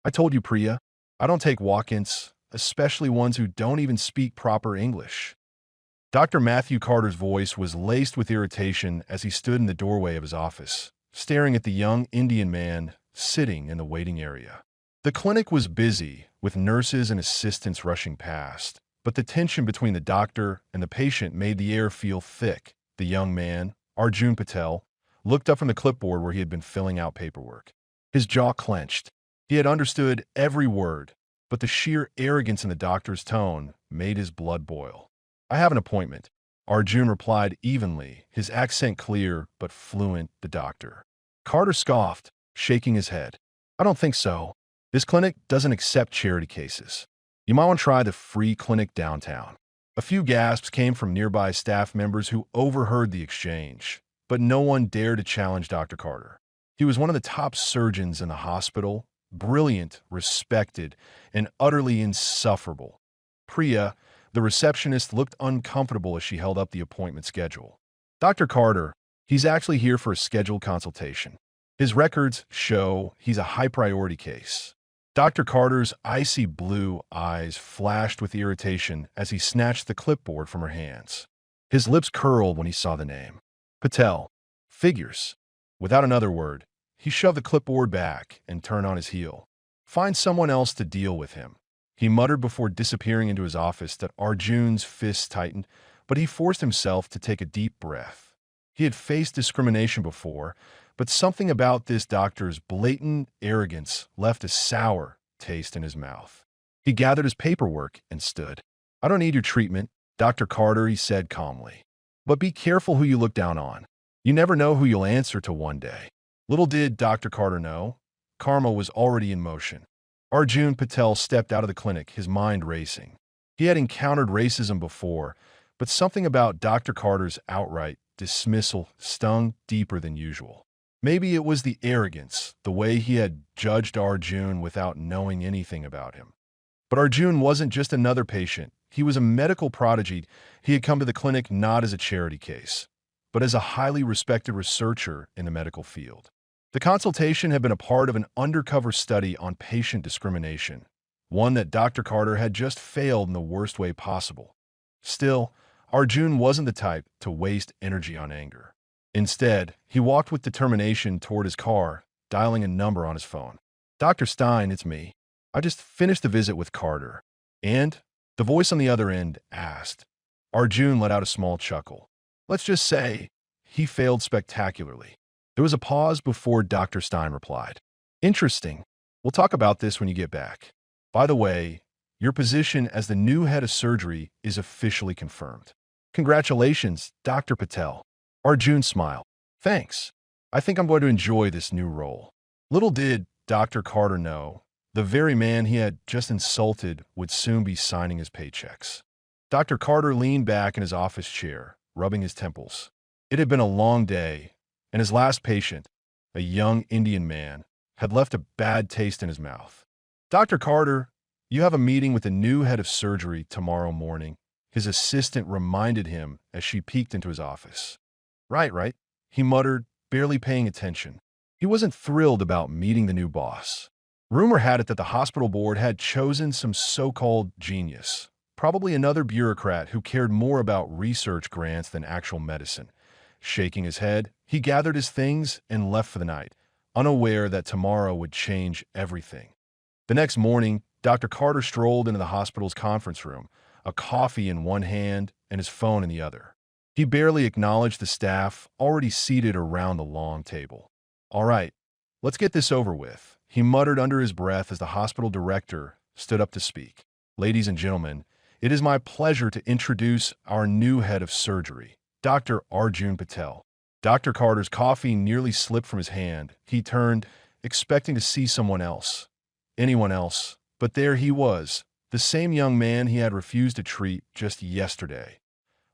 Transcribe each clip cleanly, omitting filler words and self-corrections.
I told you, Priya, I don't take walk-ins, especially ones who don't even speak proper English. Dr. Matthew Carter's voice was laced with irritation as he stood in the doorway of his office, staring at the young Indian man sitting in the waiting area. The clinic was busy, with nurses and assistants rushing past, but the tension between the doctor and the patient made the air feel thick. The young man, Arjun Patel, looked up from the clipboard where he had been filling out paperwork. His jaw clenched. He had understood every word, but the sheer arrogance in the doctor's tone made his blood boil. I have an appointment, Arjun replied evenly, his accent clear but fluent. The doctor. Carter scoffed, shaking his head. I don't think so. This clinic doesn't accept charity cases. You might want to try the free clinic downtown. A few gasps came from nearby staff members who overheard the exchange, but no one dared to challenge Dr. Carter. He was one of the top surgeons in the hospital, brilliant, respected, and utterly insufferable. Priya, the receptionist, looked uncomfortable as she held up the appointment schedule. Dr. Carter, he's actually here for a scheduled consultation. His records show he's a high-priority case. Dr. Carter's icy blue eyes flashed with irritation as he snatched the clipboard from her hands. His lips curled when he saw the name. Patel. Figures. Without another word, he shoved the clipboard back and turned on his heel. Find someone else to deal with him, he muttered before disappearing into his office. That Arjun's fists tightened, but he forced himself to take a deep breath. He had faced discrimination before, but something about this doctor's blatant arrogance left a sour taste in his mouth. He gathered his paperwork and stood. I don't need your treatment, Dr. Carter, he said calmly. But be careful who you look down on. You never know who you'll answer to one day. Little did Dr. Carter know, karma was already in motion. Arjun Patel stepped out of the clinic, his mind racing. He had encountered racism before, but something about Dr. Carter's outright dismissal stung deeper than usual. Maybe it was the arrogance, the way he had judged Arjun without knowing anything about him. But Arjun wasn't just another patient. He was a medical prodigy. He had come to the clinic not as a charity case, but as a highly respected researcher in the medical field. The consultation had been a part of an undercover study on patient discrimination, one that Dr. Carter had just failed in the worst way possible. Still, Arjun wasn't the type to waste energy on anger. Instead, he walked with determination toward his car, dialing a number on his phone. Dr. Stein, it's me. I just finished the visit with Carter. And? The voice on the other end asked. Arjun let out a small chuckle. Let's just say, he failed spectacularly. There was a pause before Dr. Stein replied. Interesting. We'll talk about this when you get back. By the way, your position as the new head of surgery is officially confirmed. Congratulations, Dr. Patel. Arjun smiled. Thanks. I think I'm going to enjoy this new role. Little did Dr. Carter know, the very man he had just insulted would soon be signing his paychecks. Dr. Carter leaned back in his office chair, rubbing his temples. It had been a long day, and his last patient, a young Indian man, had left a bad taste in his mouth. Dr. Carter, you have a meeting with the new head of surgery tomorrow morning, his assistant reminded him as she peeked into his office. Right, he muttered, barely paying attention. He wasn't thrilled about meeting the new boss. Rumor had it that the hospital board had chosen some so-called genius, probably another bureaucrat who cared more about research grants than actual medicine. Shaking his head, he gathered his things and left for the night, unaware that tomorrow would change everything. The next morning, Dr. Carter strolled into the hospital's conference room, a coffee in one hand and his phone in the other. He barely acknowledged the staff already seated around the long table. All right, let's get this over with, he muttered under his breath as the hospital director stood up to speak. Ladies and gentlemen, it is my pleasure to introduce our new head of surgery, Dr. Arjun Patel. Dr. Carter's coffee nearly slipped from his hand. He turned, expecting to see someone else. Anyone else. But there he was, the same young man he had refused to treat just yesterday.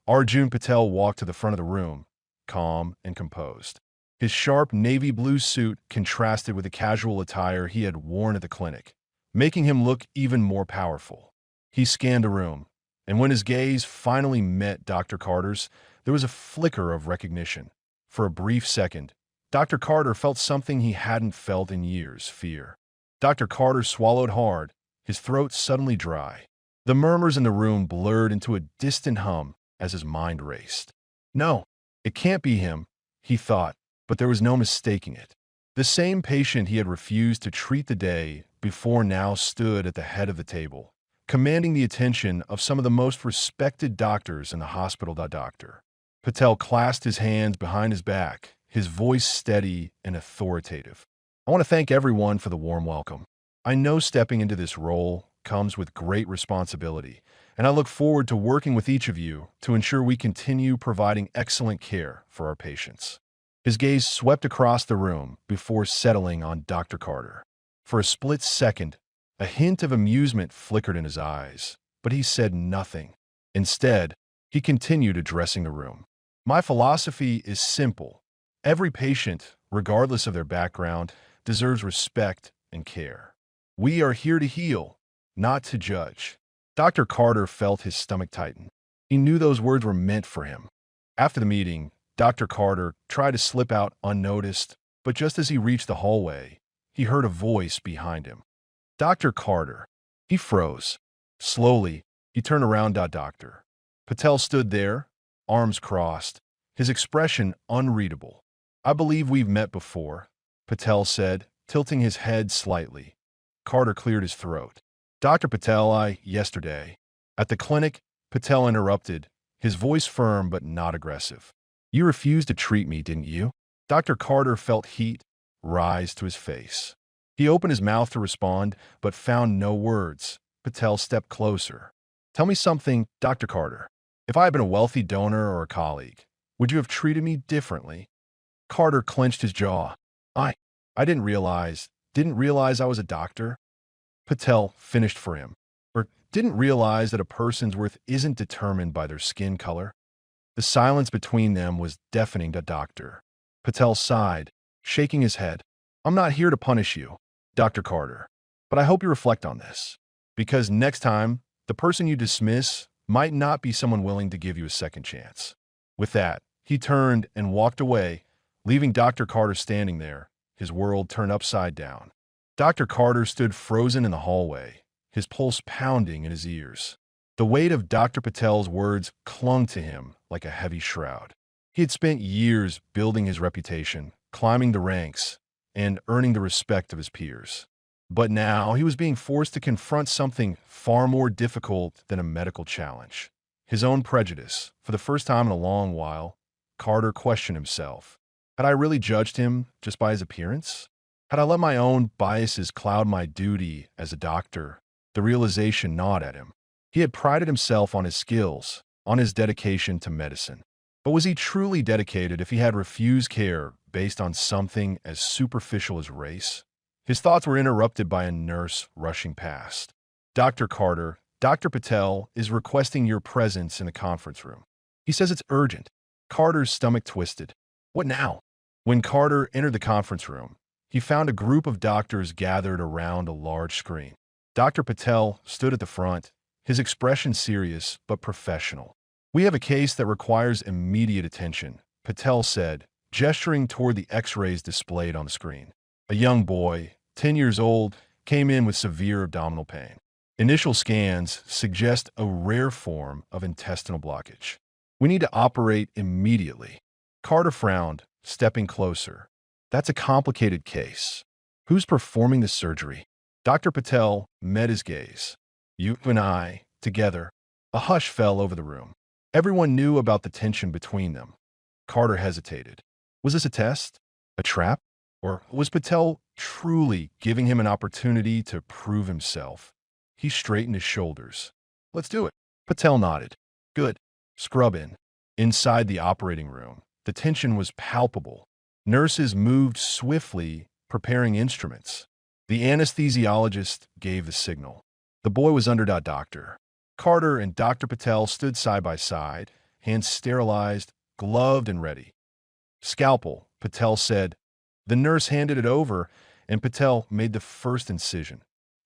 Arjun Patel walked to the front of the room, calm and composed. His sharp navy blue suit contrasted with the casual attire he had worn at the clinic, making him look even more powerful. He scanned the room, and when his gaze finally met Dr. Carter's, there was a flicker of recognition. For a brief second, Dr. Carter felt something he hadn't felt in years: fear. Dr. Carter swallowed hard, his throat suddenly dry. The murmurs in the room blurred into a distant hum as his mind raced. No, it can't be him, he thought, but there was no mistaking it. The same patient he had refused to treat the day before now stood at the head of the table, commanding the attention of some of the most respected doctors in the hospital. Dr. Patel clasped his hands behind his back, his voice steady and authoritative. I want to thank everyone for the warm welcome. I know stepping into this role comes with great responsibility, and I look forward to working with each of you to ensure we continue providing excellent care for our patients. His gaze swept across the room before settling on Dr. Carter. For a split second, a hint of amusement flickered in his eyes, but he said nothing. Instead, he continued addressing the room. My philosophy is simple. Every patient, regardless of their background, deserves respect and care. We are here to heal, not to judge. Dr. Carter felt his stomach tighten. He knew those words were meant for him. After the meeting, Dr. Carter tried to slip out unnoticed, but just as he reached the hallway, he heard a voice behind him. Dr. Carter. He froze. Slowly, he turned around. Dr. Patel stood there, arms crossed, his expression unreadable. I believe we've met before, Patel said, tilting his head slightly. Carter cleared his throat. Dr. Patel, yesterday. At the clinic, Patel interrupted, his voice firm but not aggressive. You refused to treat me, didn't you? Dr. Carter felt heat rise to his face. He opened his mouth to respond, but found no words. Patel stepped closer. Tell me something, Dr. Carter. If I had been a wealthy donor or a colleague, would you have treated me differently? Carter clenched his jaw. I didn't realize I was a doctor. Patel finished for him. Or didn't realize that a person's worth isn't determined by their skin color. The silence between them was deafening to Dr. Patel sighed, shaking his head. I'm not here to punish you, Dr. Carter, but I hope you reflect on this. Because next time, the person you dismiss might not be someone willing to give you a second chance. With that, he turned and walked away, leaving Dr. Carter standing there, his world turned upside down. Dr. Carter stood frozen in the hallway, his pulse pounding in his ears. The weight of Dr. Patel's words clung to him like a heavy shroud. He had spent years building his reputation, climbing the ranks, and earning the respect of his peers. But now he was being forced to confront something far more difficult than a medical challenge. His own prejudice. For the first time in a long while, Carter questioned himself. Had I really judged him just by his appearance? Had I let my own biases cloud my duty as a doctor? The realization gnawed at him. He had prided himself on his skills, on his dedication to medicine. But was he truly dedicated if he had refused care based on something as superficial as race? His thoughts were interrupted by a nurse rushing past. Dr. Carter, Dr. Patel is requesting your presence in the conference room. He says it's urgent. Carter's stomach twisted. What now? When Carter entered the conference room, he found a group of doctors gathered around a large screen. Dr. Patel stood at the front, his expression serious but professional. We have a case that requires immediate attention, Patel said, gesturing toward the x-rays displayed on the screen. A young boy, 10 years old, came in with severe abdominal pain. Initial scans suggest a rare form of intestinal blockage. We need to operate immediately. Carter frowned, stepping closer. That's a complicated case. Who's performing the surgery? Dr. Patel met his gaze. You and I, together. A hush fell over the room. Everyone knew about the tension between them. Carter hesitated. Was this a test? A trap? Or was Patel truly giving him an opportunity to prove himself? He straightened his shoulders. Let's do it. Patel nodded. Good. Scrub in. Inside the operating room, the tension was palpable. Nurses moved swiftly, preparing instruments. The anesthesiologist gave the signal. The boy was under. Doctor. Carter and Dr. Patel stood side by side, hands sterilized, gloved and ready. Scalpel, Patel said. The nurse handed it over, and Patel made the first incision.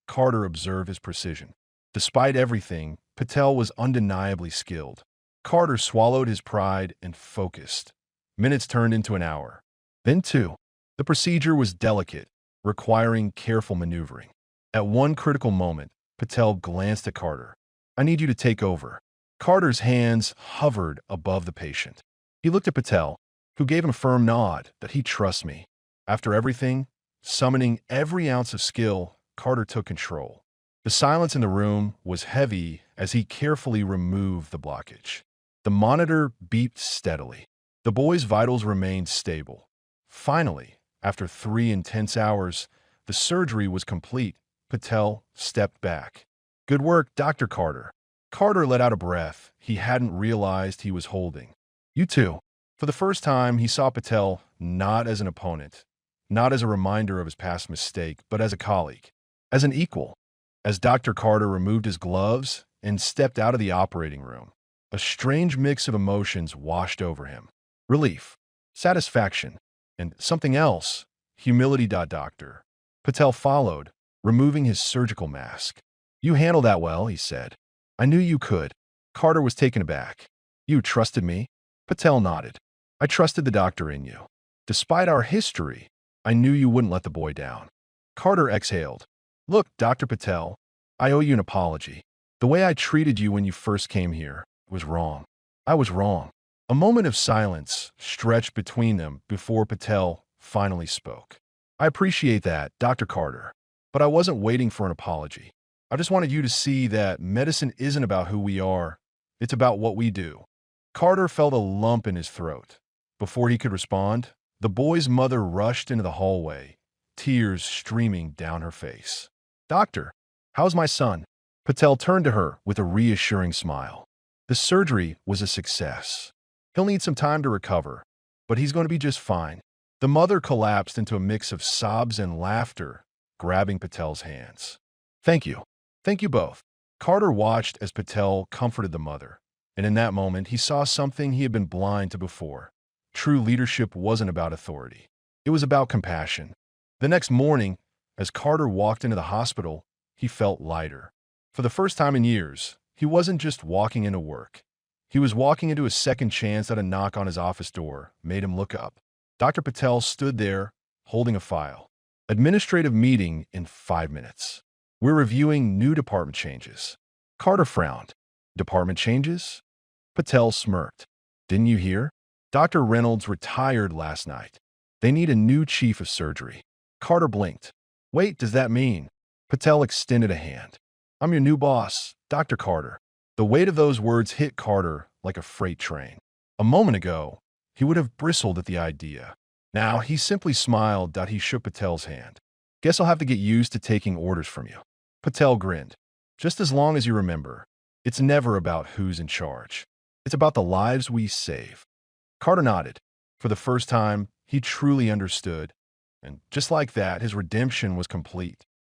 Carter observed his precision. Despite everything, Patel was undeniably skilled. Carter swallowed his pride and focused. Minutes turned into an hour. Then two. The procedure was delicate, requiring careful maneuvering. At one critical moment, Patel glanced at Carter. "I need you to take over." Carter's hands hovered above the patient. He looked at Patel, who gave him a firm nod that he trusts me. After everything, summoning every ounce of skill, Carter took control. The silence in the room was heavy as he carefully removed the blockage. The monitor beeped steadily. The boy's vitals remained stable. Finally, after 3 intense hours, the surgery was complete. Patel stepped back. "Good work, Dr. Carter." Carter let out a breath he hadn't realized he was holding. "You too." For the first time, he saw Patel not as an opponent, not as a reminder of his past mistake, but as a colleague, as an equal. As Dr. Carter removed his gloves and stepped out of the operating room, a strange mix of emotions washed over him. Relief, satisfaction, and something else, humility. Doctor Patel followed, removing his surgical mask. "You handled that well," he said. "I knew you could." Carter was taken aback. "You trusted me?" Patel nodded. "I trusted the doctor in you. Despite our history, I knew you wouldn't let the boy down." Carter exhaled. "Look, Dr. Patel, I owe you an apology. The way I treated you when you first came here was wrong. I was wrong." A moment of silence stretched between them before Patel finally spoke. "I appreciate that, Dr. Carter, but I wasn't waiting for an apology. I just wanted you to see that medicine isn't about who we are, it's about what we do." Carter felt a lump in his throat. Before he could respond, the boy's mother rushed into the hallway, tears streaming down her face. "Doctor, how's my son?" Patel turned to her with a reassuring smile. "The surgery was a success. He'll need some time to recover, but he's going to be just fine." The mother collapsed into a mix of sobs and laughter, grabbing Patel's hands. "Thank you. Thank you both." Carter watched as Patel comforted the mother, and in that moment he saw something he had been blind to before. True leadership wasn't about authority. It was about compassion. The next morning, as Carter walked into the hospital, he felt lighter. For the first time in years, he wasn't just walking into work. He was walking into a second chance that a knock on his office door made him look up. Dr. Patel stood there, holding a file. "Administrative meeting in 5 minutes. We're reviewing new department changes." Carter frowned. "Department changes?" Patel smirked. "Didn't you hear? Dr. Reynolds retired last night. They need a new chief of surgery." Carter blinked. "Wait, does that mean?" Patel extended a hand. "I'm your new boss, Dr. Carter." The weight of those words hit Carter like a freight train. A moment ago, he would have bristled at the idea. Now, he simply smiled. He shook Patel's hand. "Guess I'll have to get used to taking orders from you." Patel grinned. "Just as long as you remember, it's never about who's in charge. It's about the lives we save." Carter nodded. For the first time, he truly understood. And just like that, his redemption was complete.